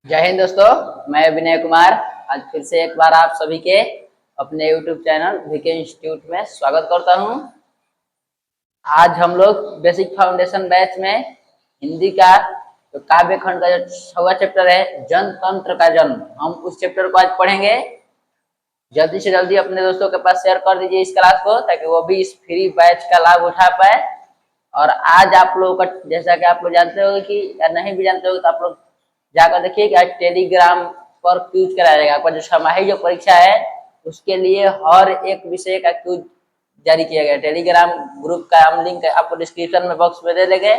जय हिंद दोस्तों, मैं विनय कुमार आज फिर से एक बार आप सभी के अपने YouTube चैनल वीके इंस्टीट्यूट में स्वागत करता हूं। आज हम लोग बेसिक फाउंडेशन बैच में हिंदी का जो काव्य खंड का जो 6वां चैप्टर है जनतंत्र का जन्म, हम उस चैप्टर को आज पढ़ेंगे। जल्दी से जल्दी अपने दोस्तों के पास शेयर कर दीजिए इस क्लास को, ताकि वो भी इस फ्री बैच का लाभ उठा पाए। और आज आप लोगों का, जैसा कि आप लोग जानते हो कि या नहीं भी जानते हो, तो आप लोग जाकर देखिए कि आज टेलीग्राम पर क्यूज कराया जाएगा। आपका जो छमाही जो परीक्षा है उसके लिए हर एक विषय का क्यूज जारी किया गया। टेलीग्राम ग्रुप का हम लिंक आपको डिस्क्रिप्शन में बॉक्स में दे देंगे,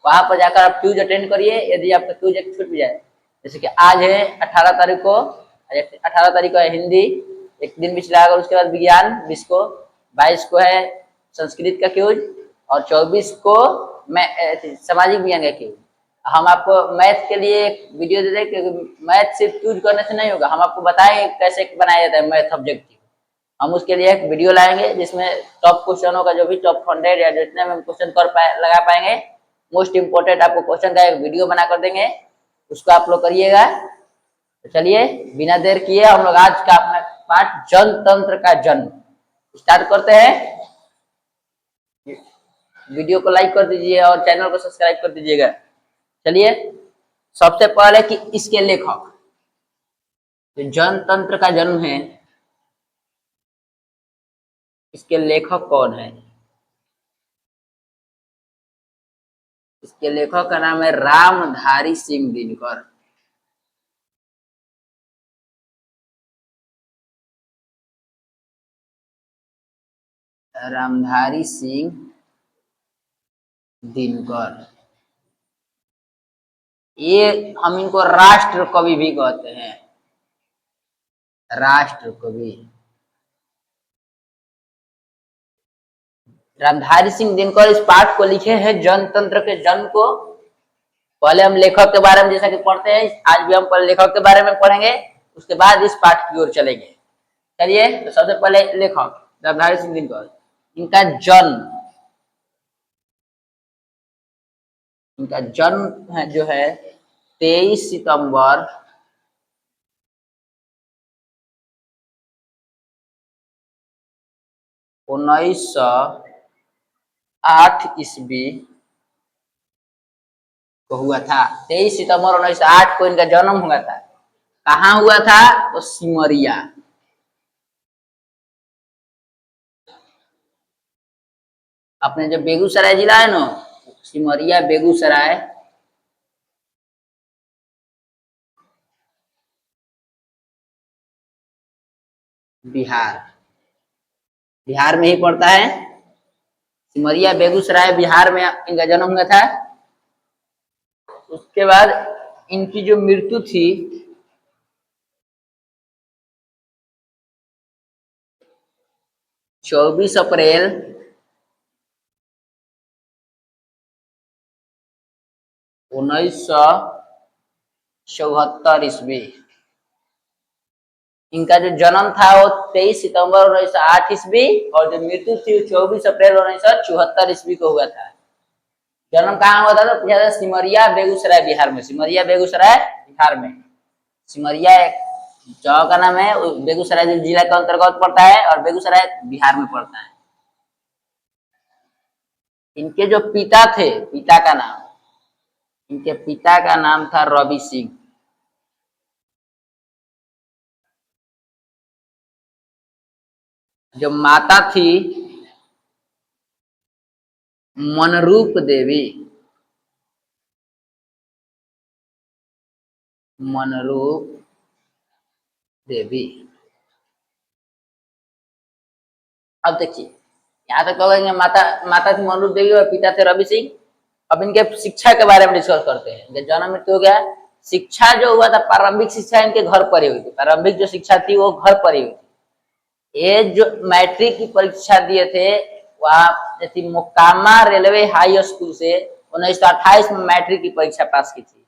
वहां पर जाकर आप क्यूज अटेंड करिए। यदि आपका क्यूज एक छूट भी जाए, जैसे कि आज है 18 तारीख को, 18 तारीख को है हिंदी, एक दिन पिछला आएगा। उसके बाद विज्ञान 20 को, 22 को है संस्कृत का क्यूज, और 24 को सामाजिक विज्ञान का क्यूज। हम आपको मैथ के लिए एक वीडियो दे दें, क्योंकि मैथ सिर्फ क्यूज करने से नहीं होगा, हम आपको बताएंगे कैसे बनाया जाता है मैथ ऑब्जेक्टिव। हम उसके लिए एक वीडियो लाएंगे जिसमें टॉप क्वेश्चनों का, जो भी टॉप 100 या जितने में हम क्वेश्चन लगा पाएंगे, मोस्ट इम्पोर्टेंट आपको क्वेश्चन का एक वीडियो बना कर देंगे, उसको आप लोग करिएगा। तो चलिए बिना देर किए हम लोग आज का अपना पाठ जनतंत्र का जन्म स्टार्ट करते हैं। वीडियो को लाइक कर दीजिए और चैनल को सब्सक्राइब कर दीजिएगा। चलिए, सबसे पहले कि इसके लेखक, जो जनतंत्र का जन्म है, इसके लेखक कौन है? इसके लेखक का नाम है रामधारी सिंह दिनकर। रामधारी सिंह दिनकर, ये हम इनको राष्ट्र कवि भी कहते हैं। राष्ट्र कवि रामधारी सिंह दिनकर इस पाठ को लिखे हैं जनतंत्र के जन्म को। पहले हम लेखक के बारे में जैसा कि पढ़ते हैं, आज भी हम पहले लेखक के बारे में पढ़ेंगे, उसके बाद इस पाठ की ओर चलेंगे। चलिए, तो सबसे पहले लेखक रामधारी सिंह दिनकर, इनका जन्म इनका जन्म है जो है 23 सितंबर 1908 ईस्वी को हुआ था। 23 सितंबर 1908 को इनका जन्म हुआ था। कहाँ हुआ था? तो सिमरिया। अपने जो बेगूसराय जिला है ना, सिमरिया बेगूसराय, बिहार, बिहार में ही पड़ता है। सिमरिया बेगूसराय बिहार में इनका जन्म हुआ था। उसके बाद इनकी जो मृत्यु थी, 24 अप्रैल 1974 ईस्वी। इनका जो जन्म था वो 23 सितंबर 1908 ईस्वी, और जो मृत्यु थी 24 अप्रैल 1974 ईस्वी को हुआ था। जन्म कहाँ हुआ था? तो सिमरिया बेगूसराय बिहार में। सिमरिया बेगूसराय बिहार में। सिमरिया एक जगह का नाम है, बेगूसराय जिला के अंतर्गत पड़ता है, और बेगूसराय बिहार में पड़ता है। इनके जो पिता थे, इनके पिता का नाम था रवि सिंह। जो माता थी मनरूप देवी। मनरूप देवी। अब देखिए, यहाँ तक कहेंगे माता थी मनरूप देवी और पिता थे रवि सिंह। अब इनके शिक्षा के बारे में डिस्कस करते हैं। इनके जन्म मृत्यु हो गया। शिक्षा जो हुआ था, प्रारंभिक शिक्षा इनके घर पर ही हुई थी। प्रारंभिक जो शिक्षा थी वो घर पर ही हुई थी। ये जो मैट्रिक की परीक्षा दिए थे, वह थी मोकामा रेलवे हाई स्कूल से 1928 में मैट्रिक की परीक्षा पास की थी।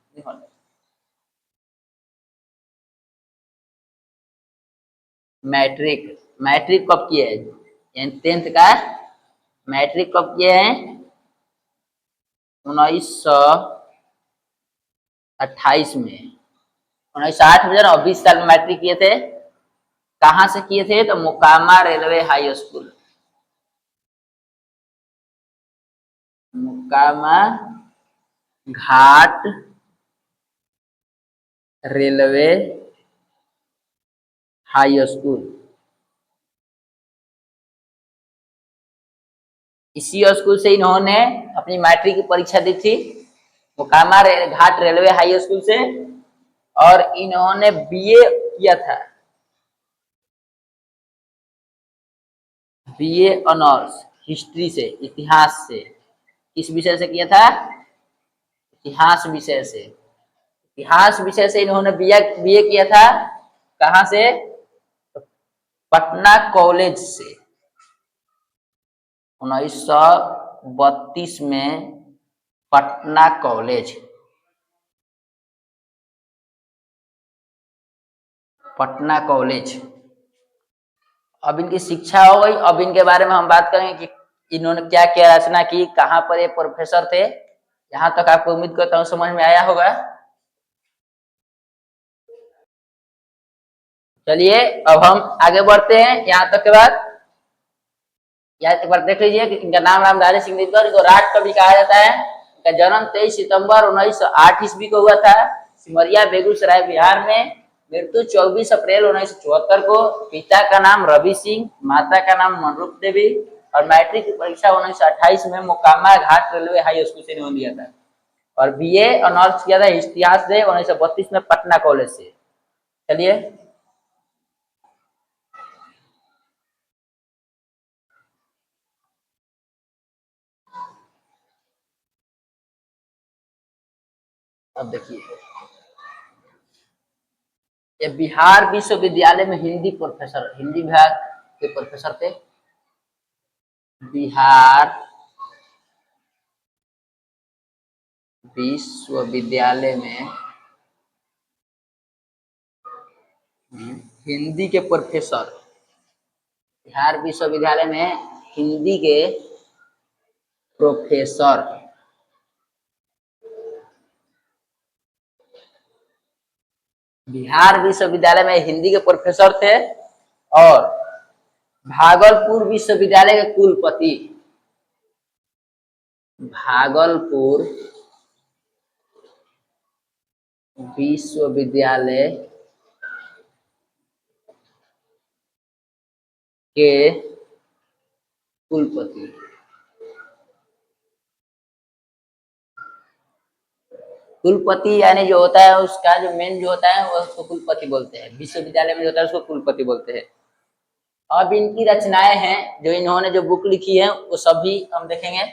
मैट्रिक मैट्रिक कब किए हैं? 10th का मैट्रिक कब किए हैं? 1928 में। 1960 में जो 20 साल में मैट्रिक किए थे। कहाँ से किए थे? तो Mokama railway high school, Mokama Ghat railway high school. इसी स्कूल से इन्होंने अपनी मैट्रिक की परीक्षा दी थी, Mokama Ghat railway high school से। और इन्होंने बीए किया था, बीए ऑनर्स हिस्ट्री से, इतिहास से। किस विषय से किया था? इतिहास विषय से। इतिहास विषय से इन्होंने बीए बीए किया था। कहाँ से? पटना कॉलेज से। 1932 में पटना कॉलेज, पटना कॉलेज। अब इनकी शिक्षा हो गई। अब इनके बारे में हम बात करेंगे कि इन्होंने क्या क्या रचना की, कहाँ पर ये प्रोफेसर थे। यहाँ तक आपको उम्मीद करता हूँ समझ में आया होगा। चलिए अब हम आगे बढ़ते हैं। यहाँ तक के बाद यहाँ एक बार देख लीजिए कि इनका नाम रामधारी सिंह दिनकर, इनको राष्ट्र कवि कहा जाता है। इनका जन्म 23 सितंबर 1908 ईस्वी को हुआ था, सिमरिया बेगूसराय बिहार में। मृत्यु 24 अप्रैल 1974 को। पिता का नाम रवि सिंह, माता का नाम मनरूप देवी। और मैट्रिक की परीक्षा 1928 में Mokama Ghat railway high school से इन्होंने दिया था। और बीए ऑनर्स किया था इतिहास से 1932 में पटना कॉलेज से। चलिए अब देखिए, ये बिहार विश्वविद्यालय में हिंदी प्रोफेसर, हिंदी विभाग के प्रोफेसर थे। बिहार विश्वविद्यालय में हिंदी के प्रोफेसर, बिहार विश्वविद्यालय में हिंदी के प्रोफेसर। बिहार विश्वविद्यालय में हिंदी के प्रोफेसर थे और भागलपुर विश्वविद्यालय के कुलपति, भागलपुर विश्वविद्यालय के कुलपति। कुलपति यानी जो होता है उसका जो मेन जो होता है वो उसको कुलपति बोलते हैं। विश्वविद्यालय में जो होता है उसको कुलपति बोलते हैं। अब इनकी रचनाएं हैं, जो इन्होंने जो बुक लिखी है वो सभी हम देखेंगे।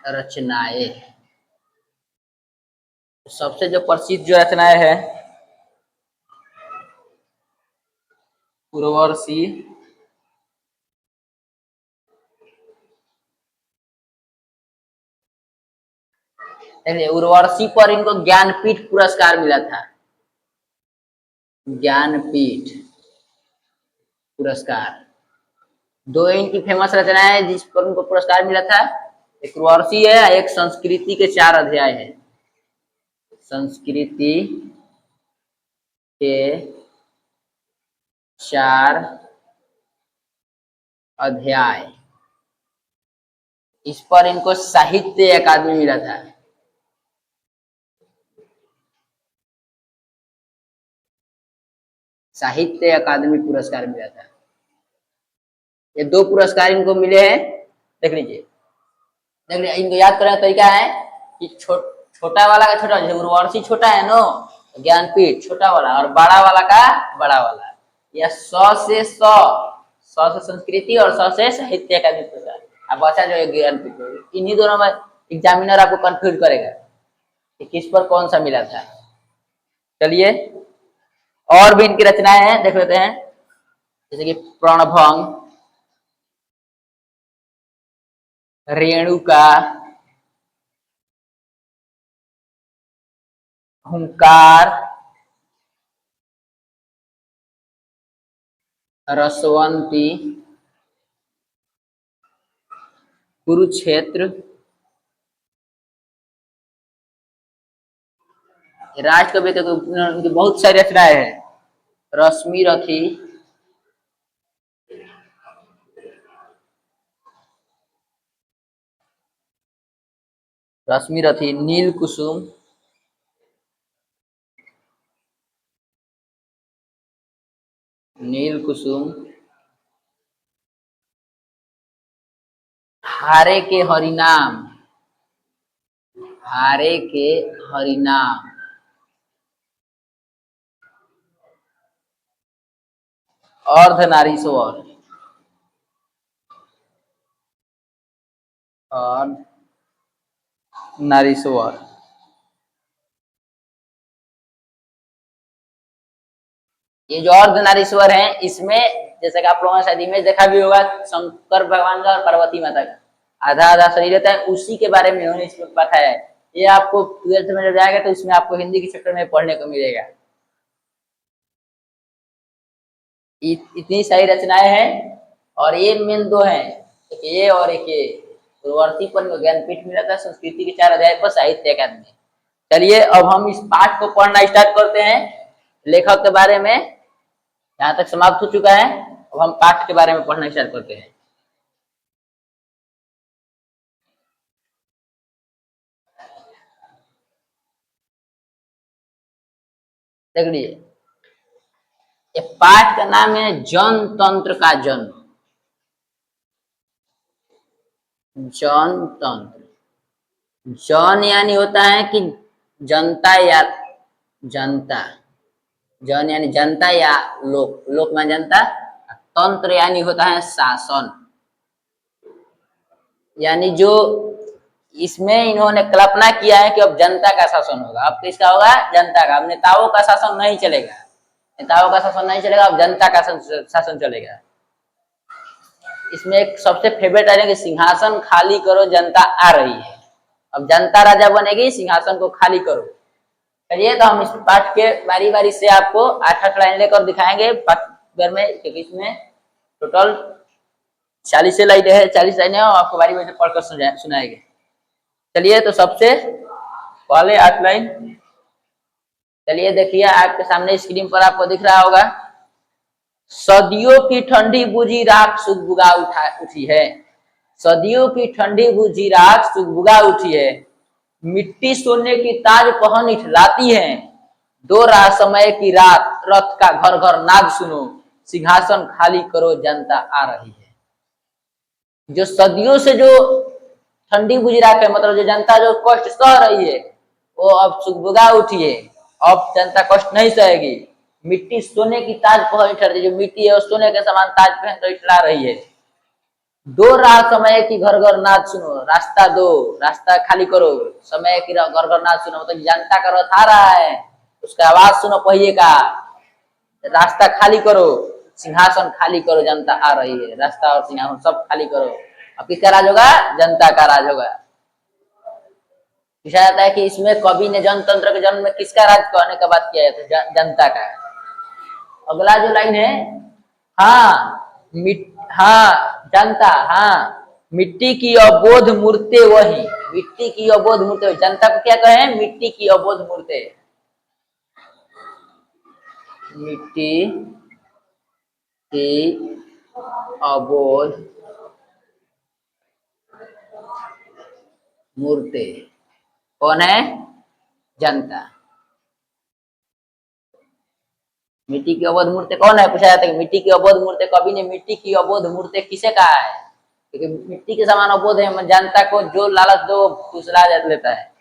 रचनाएं, सबसे जो प्रसिद्ध जो रचनाएं है, उर्वशी, उर्वशी पर इनको ज्ञानपीठ पुरस्कार मिला था, ज्ञानपीठ पुरस्कार। दो इनकी फेमस रचनाएं है जिस पर उनको पुरस्कार मिला था, एक उर्वशी है, एक संस्कृति के 4 अध्याय है। संस्कृति के 4 अध्याय, इस पर इनको साहित्य अकादमी मिला था। साहित्य अकादमी पुरस्कार मिला था। ये 2 पुरस्कार इनको मिले हैं। देख लीजिए, देख लीजिए, इनको याद करने का तरीका है कि छोटा वाला का छोटा, जैसे उर्वशी छोटा है नो, ज्ञानपीठ छोटा वाला, और बड़ा वाला का बड़ा वाला। या 100 से 100, 100 से संस्कृति और 100 से साहित्य अकादमी पुरस्कार। अब बचा जो है ज्ञानपीठ, इन्हीं दोनों में एग्जामिनर आपको कंफ्यूज करेगा कि किस पर कौन सा मिला था। चलिए और भी इनकी रचनाएं हैं, देख लेते हैं। जैसे कि प्रणभंग, रेणुका, हुंकार, रसवंती, कुरुक्षेत्र, राष्ट्र कवि तो उनकी बहुत सारी रचनाएं हैं। रश्मि रथी, रश्मि रथी, नील कुसुम, नील कुसुम, हारे के हरिनाम, हारे के हरिनाम, अर्धनारीश्वर, और नारीश्वर। ये जो अर्धनारीश्वर है, इसमें जैसे कि आप लोगों ने शायद इमेज देखा भी होगा, शंकर भगवान का और पार्वती माता का आधा आधा शरीर रहता है, उसी के बारे में उन्होंने इसमें बताया है। ये आपको 12th में जब जाएगा तो इसमें आपको हिंदी के चैप्टर में पढ़ने को मिलेगा। इतनी सारी रचनाएं हैं, और ये मेन दो हैं, एक ये और एक ये। पूर्ववर्ती पर ज्ञानपीठ मिला था संस्कृति के 4 अध्याय पर साहित्य अकादमी। चलिए अब हम इस पाठ को पढ़ना स्टार्ट करते हैं। लेखक के बारे में यहाँ तक समाप्त हो चुका है, अब हम पाठ के बारे में पढ़ना स्टार्ट करते हैं। देख लीजिए, ये पाठ का नाम है जनतंत्र का जन्म। जनतंत्र, जन यानी होता है कि जनता या जनता, जन यानी जनता या लोक, लोक में जनता, तंत्र यानी होता है शासन। यानी जो इसमें इन्होंने कल्पना किया है कि अब जनता का शासन होगा। अब किसका होगा? जनता का। अब नेताओं का शासन नहीं चलेगा, नेताओं का शासन नहीं चलेगा, अब जनता का शासन चलेगा। इसमें एक सबसे फेवरेट है कि सिंहासन खाली करो जनता आ रही है। अब जनता राजा बनेगी, सिंहासन को खाली करो। चलिए तो हम इस पाठ के बारी बारी से आपको 8-8 लाइन लेकर दिखाएंगे पाठ में, क्योंकि इसमें टोटल 40 लाइनें है, 40 लाइनें आपको बारी बारी से पढ़कर सुनाएंगे। चलिए तो सबसे पहले 8 लाइन, चलिए देखिए आपके सामने स्क्रीन पर आपको दिख रहा होगा। सदियों की ठंडी बुझी राख सुगबुगा उठी है, सदियों की ठंडी बुझी राख सुगबुगा उठी है, मिट्टी सोने की ताज पहन इठलाती है, दो राह समय की रात रथ का घर घर नाद सुनो, सिंहासन खाली करो जनता आ रही है। जो सदियों से जो ठंडी बुझी राख है, मतलब जो जनता जो कष्ट सह रही है, वो अब सुगबुगा उठी है, अब जनता कष्ट नहीं सहेगी। मिट्टी सोने की ताज पहन इठलाती, जो मिट्टी है वो सोने के समान ताज पहन कर इठला रही है। दो राह समय की घर घर नाद सुनो, रास्ता दो, रास्ता खाली करो, समय की घर घर नाद सुनो, मतलब जनता का रथ आ रहा है, उसका आवाज सुनो पहिए का, रास्ता खाली करो, सिंहासन खाली करो, जनता आ रही है, रास्ता और सिंहासन सब खाली करो। अब किसका राज होगा? जनता का राज होगा। पूछा जाता है कि इसमें कवि ने जनतंत्र के जन्म में किसका राज कहने का बात किया है, तो जनता का। अगला जो लाइन है, हाँ हाँ जनता, हाँ मिट्टी की अबोध मूर्ते वही, मिट्टी की अबोध मूर्ते, जनता को क्या कहे? मिट्टी की अबोध मूर्ते, मिट्टी की अबोध मूर्ते। कौन है? जनता। मिट्टी की अबोध मूर्ति कौन है? पूछा जाता है कि मिट्टी की अबोध मूर्ति, कवि ने मिट्टी की अबोध मूर्ति किसे कहा है? क्योंकि मिट्टी के समान अबोध है, जनता को जो लालच दो फुसला लेता है।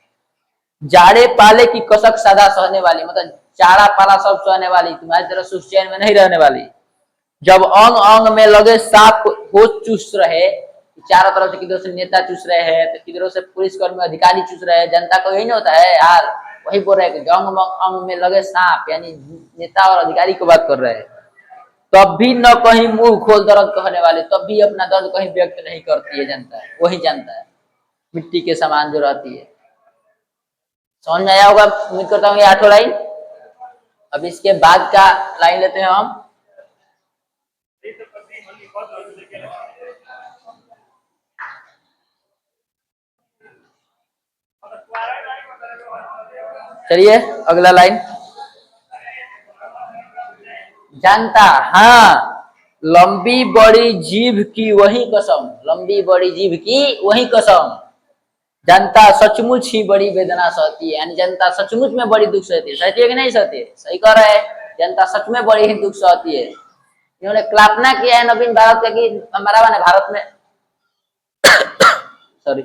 जाड़े पाले की कसक सदा सहने वाली, मतलब चारा पाला सब सहने वाली, तुम्हारी तरह सुख चैन में नहीं रहने वाली। जब अंग अंग में लगे सांप हो चूस रहे, चारों तरफ से किधरों से नेता चूस रहे हैं, तो किधरों से पुलिसकर्मी अधिकारी चूस रहे हैं, जनता को यही नहीं होता है यार। वही बोल रहे हैं कि अंग अंग में लगे सांप, यानी नेता और अधिकारी को बात कर रहे हैं। तब भी न कहीं मुंह खोल दर्द कहने वाले, तब भी अपना दर्द कहीं व्यक्त नहीं करती है जनता, वही जनता है, मिट्टी के समान जो रहती है। समझ में आया होगा, उम्मीद करता हूँ ये 8 लाइन। अब इसके बाद का लाइन लेते हैं हम। चलिए अगला लाइन। जनता, हाँ, लंबी बड़ी जीभ की वही कसम, लंबी बड़ी जीभ की वही कसम, जनता सचमुच ही बड़ी वेदना सहती है। यानी जनता सचमुच में बड़ी दुख सहती है। सहती है कि नहीं सहती है? सही कह रहा है, जनता सच में बड़ी ही दुख सहती है। इन्होंने कल्पना किया है नवीन भारत का कि हमारा माने भारत में सॉरी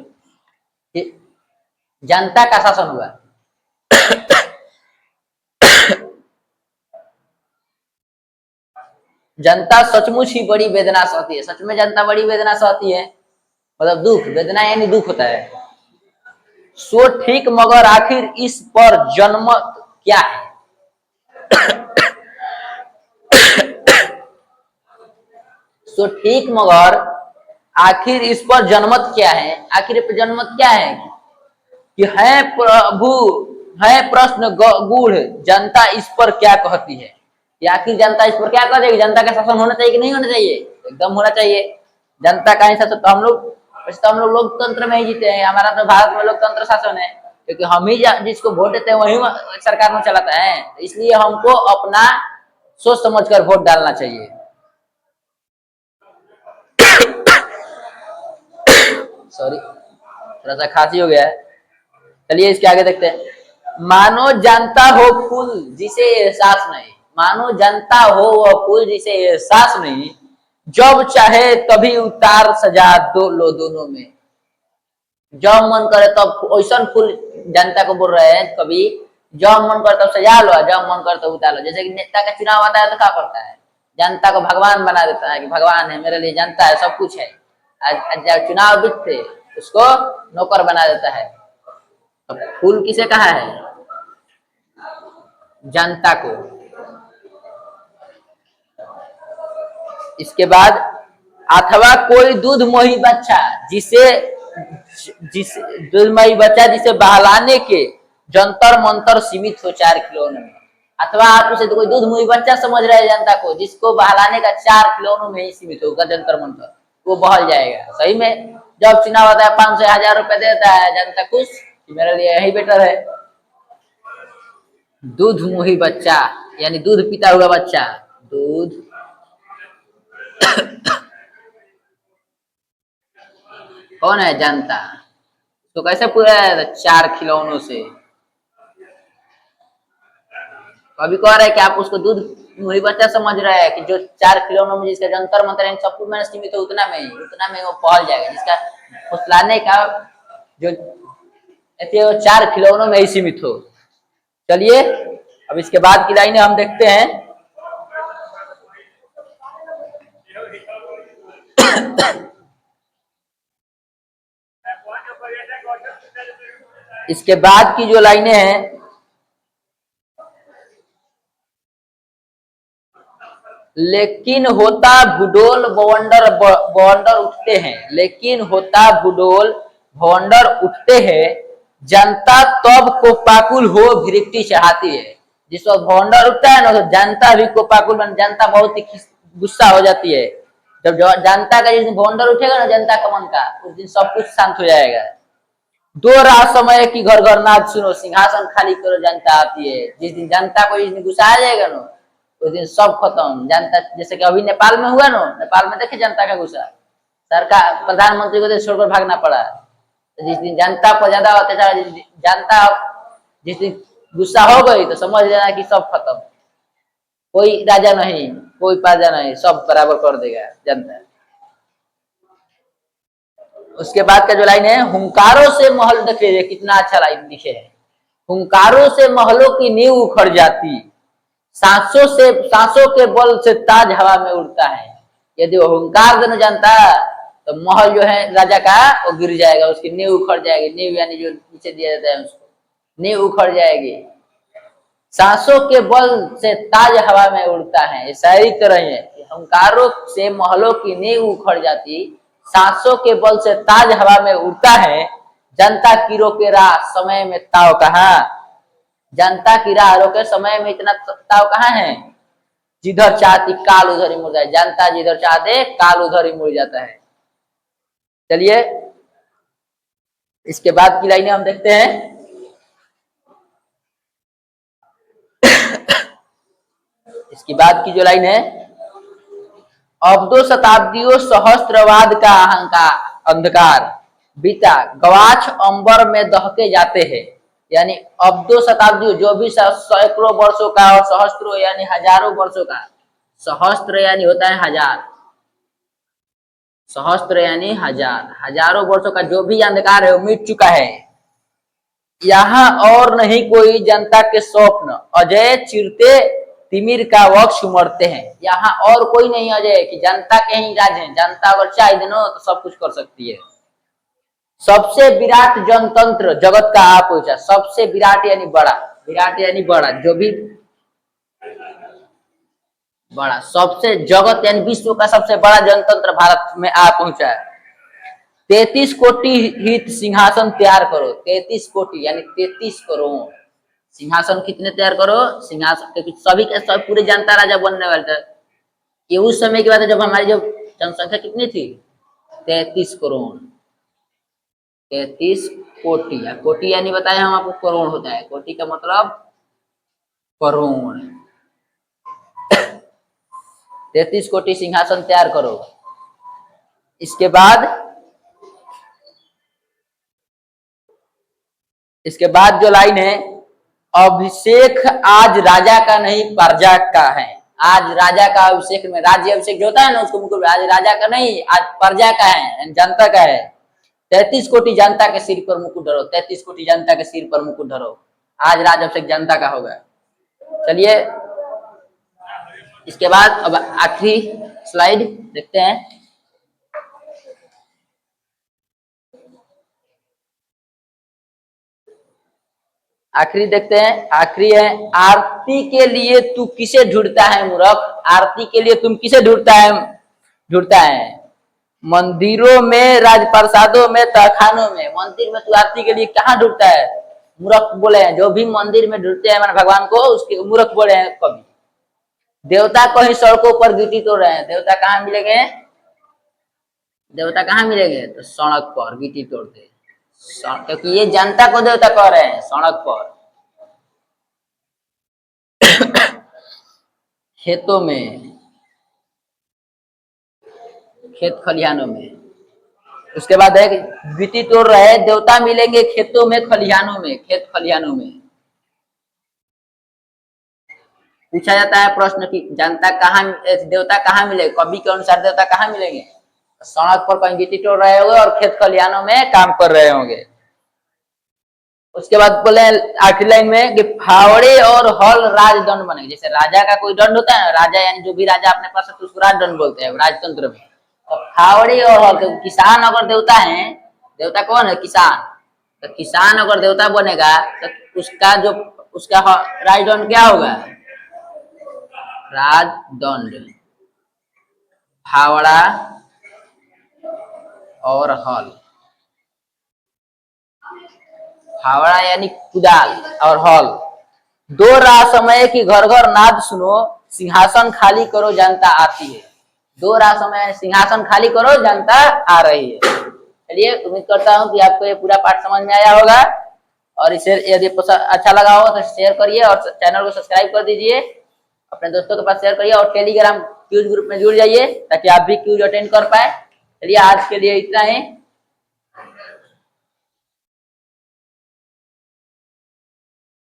जनता का शासन हुआ। जनता सचमुच ही बड़ी वेदना सहती है। सच में जनता बड़ी वेदना सहती है, मतलब दुख, वेदना यानी दुख होता है। सो ठीक, मगर आखिर इस पर जनमत क्या है? सो ठीक, मगर आखिर इस पर जनमत क्या है? आखिर इस पर जनमत क्या है कि है प्रभु, है प्रश्न गूढ़, जनता इस पर क्या कहती है? या आखिर जनता इस पर क्या कहती है? जनता का शासन होना चाहिए कि नहीं होना चाहिए? एकदम होना चाहिए। जनता का ही शासन, तो हम लोग, वैसे तो हम लोग लोकतंत्र में ही जीते हैं। हमारा तो भारत में लोकतंत्र शासन है, क्योंकि हम ही जिसको वोट देते हैं वही सरकार में चलाता है। इसलिए हमको अपना सोच समझ कर वोट डालना चाहिए। सॉरी, थोड़ा सा खांसी हो गया है। चलिए इसके आगे देखते हैं। मानो जानता हो फूल जिसे एहसास नहीं, मानो जानता हो वह फूल जिसे एहसास नहीं, जब चाहे तभी उतार सजा दो लो दोनों में। जब मन करे तब ऐसा फूल जनता को बोल रहे हैं कभी, जब मन करे तब सजा लो, जब मन करे तब उतार लो। जैसे कि नेता का चुनाव आता है तो क्या करता है? जनता को भगवान बना देता है कि भगवान है मेरे लिए, जनता है, सब कुछ है। जब चुनाव जीतते उसको नौकर बना देता है। अब फूल किसे कहा है? जनता को। इसके बाद, अथवा कोई दूध मोही बच्चा जिसे जिस दूध मोही बच्चा जिसे बहलाने के जंतर मंतर सीमित हो 4 खिलौनों में। अथवा आप उसे तो कोई दूध मोही बच्चा समझ रहे हैं जनता को, जिसको बहलाने का 4 खिलौनों में ही सीमित होगा जंतर मंतर, वो बहल जाएगा। सही में जब चुनाव आता है 500 1000 रुपए देता है, जनता खुश कि मेरे लिए यही बेटर है। दूध मुही बच्चा यानी दूध पीता हुआ बच्चा, दूध कौन है? जनता। तो कैसे पूरा 4 खिलौनों से? कभी कह रहे हैं कि आप उसको दूध मुही बच्चा समझ रहे हैं कि जो 4 खिलौनों में जिसका जंतर मंतर सब कुछ में सीमित है, उतना में वो पहुंच जाएगा। जिसका फुसलाने का जो वो 4 खिलौनों में ही सीमित हो। चलिए अब इसके बाद की लाइनें हम देखते हैं। इसके बाद की जो लाइनें हैं, लेकिन होता भूडोल बवंडर बवंडर उठते हैं, लेकिन होता भूडोल भवंडर उठते हैं, जनता तब को पाकुल हो भिरकटी चढ़ाती है। जिस वक्त भवंडर उठता है ना, तो जनता भी को पाकुल बन, जनता बहुत ही गुस्सा हो जाती है। जब जनता का जिस दिन भवंडर उठेगा ना जनता का मन का, उस दिन सब कुछ शांत हो जाएगा। दो रात समय की घर घर नाच सुनो, सिंहासन खाली करो, जनता आती है। जिस दिन जनता को जिस दिन गुस्सा आ जाएगा ना, उस दिन सब खत्म। जनता, जैसे कि अभी नेपाल में हुआ ना, नेपाल में देखे जनता का गुस्सा, सरकार प्रधानमंत्री को देश छोड़कर भागना पड़ा। तो जिस दिन जनता को ज्यादा अत्याचार, जनता जिस दिन गुस्सा हो गई तो समझ लेना कि सब खत्म। कोई राजा नहीं, कोई प्रजा नहीं, सब बराबर कर देगा जनता। उसके बाद का जो लाइन है, हुंकारों से महल, देखिए कितना अच्छा लाइन लिखे है। हुंकारों से महलों की नींव उखड़ जाती, सांसों के बल से ताज हवा में उड़ता है। यदि वो हुंकार देना जानता तो महल जो है राजा का वो गिर जाएगा, उसकी नींव उखड़ जाएगी। नींव यानी जो नीचे दिया जाता है उसको, नींव उखड़ जाएगी। सांसों के बल से ताज हवा में उड़ता है, ऐसा ही तरह है। हुंकारों से महलों की नींव उखड़ जाती, सांसों के बल से ताज हवा में उड़ता है, जनता की रोके राह समय में ताव कहाँ। जनता की राह रोके समय में इतना ताव कहाँ है? जिधर चाहती काल उधर ही मुड़ जाए। जनता जिधर चाहते काल उधर ही मुड़ जाता है। चलिए इसके बाद की लाइनें हम देखते हैं। इसके बाद की जो लाइन है, अब 2 शताब्दियों सहस्त्रवाद का अहंकार अंधकार बीता, गवाछ अंबर में दहके जाते हैं। यानी अब 2 शताब्दियों, जो भी सैकड़ों वर्षों का और सहस्त्रों यानी हजारों वर्षों का, सहस्त्र यानी होता है हजार, सहस्त्र यानी हजार, हजारों वर्षों का जो भी अंधकार है वो मिट चुका है। यहाँ और नहीं कोई जनता के स्वप्न, अजय चिरते तिमिर का वक्ष उमड़ते हैं। यहाँ और कोई नहीं अजय कि जनता के ही राज है, जनता अगर चाहे देनो तो सब कुछ कर सकती है। सबसे विराट जनतंत्र जगत का आप पूछा, सबसे विराट यानी बड़ा, विराट यानी बड़ा, जो भी बड़ा, सबसे जगत यानी विश्व का सबसे बड़ा जनतंत्र भारत में आ पहुंचा है। 33 कोटि हित सिंहासन तैयार करो, 33 कोटि यानी 33 करोड़ सिंहासन कितने तैयार करो, सिंहासन, क्योंकि सभी के सब पूरे जनता राजा बनने वाले थे। ये उस समय की बात है जब हमारी जो जनसंख्या कितनी थी, 33 करोड़, 33 कोटि, या कोटि यानी बताए हम आपको करोड़ होता है, कोटि का मतलब करोड़। 33 कोटि सिंहासन तैयार करो। इसके बाद जो लाइन है, अभिषेक आज राजा का नहीं प्रजा का है। आज राजा का अभिषेक में, राज्य अभिषेक जो होता है ना उसको मुकुट, आज राजा का नहीं, आज प्रजा का है, जनता का है। 33 कोटि जनता के सिर पर मुकुट धरो, 33 कोटि जनता के सिर पर मुकुट धरो, आज राज अभिषेक जनता का होगा। चलिए इसके बाद अब आखिरी स्लाइड देखते हैं। आखिरी देखते हैं, आखिरी है, आरती के लिए तू किसे ढूंढता है मूर्ख, आरती के लिए तुम किसे ढूंढता है, मंदिरों में, राजप्रसादों में, तहखानों में, मंदिर में तू आरती के लिए कहाँ ढूंढता है, मूर्ख बोले हैं। जो भी मंदिर में ढूंढते हैं मान भगवान को, उसके मूर्ख बोले हैं कवि। देवता कहीं सड़कों पर गिट्टी तोड़ रहे हैं, देवता कहाँ मिलेंगे, देवता कहाँ मिलेंगे, तो सड़क पर गिट्टी तोड़ते, क्योंकि ये जनता को देवता कह रहे हैं, सड़क पर, खेतों में, खेत खलिहानों में। उसके बाद है गिट्टी तोड़ रहे हैं, देवता मिलेंगे खेतों में, खलिहानों में, खेत खलिहानों में। पूछा जाता है प्रश्न कि जनता कहाँ, देवता कहाँ मिले, कवि के अनुसार देवता कहाँ मिलेंगे, सड़क पर कहीं गिट्टी तोड़ रहे होंगे और खेत खलिहानों में काम कर रहे होंगे। उसके बाद बोले आखिरी लाइन में कि फावड़े और हल राजदंड बनेंगे। जैसे राजा का कोई दंड होता है ना, राजा यानी जो भी राजा अपने पास है तो उसको राजदंड बोलते हैं राजतंत्र में। तो फावड़े और हल, तो किसान अगर देवता है, देवता कौन है, किसान, तो किसान अगर देवता बनेगा तो उसका राजदंड क्या होगा, राजदंड, फावड़ा और हल। फावड़ा यानी कुदाल और हल। 2 राह समय की घर घर नाद सुनो, सिंहासन खाली करो जनता आती है। 2 राह समय, सिंहासन खाली करो जनता आ रही है। चलिए उम्मीद करता हूँ कि आपको ये पूरा पाठ समझ में आया होगा, और इसे यदि अच्छा लगा हो तो शेयर करिए और चैनल को सब्सक्राइब कर दीजिए, अपने दोस्तों के पास शेयर करिए और टेलीग्राम क्यूज ग्रुप में जुड़ जाइए ताकि आप भी क्यूज अटेंड कर पाए। चलिए आज के लिए इतना ही।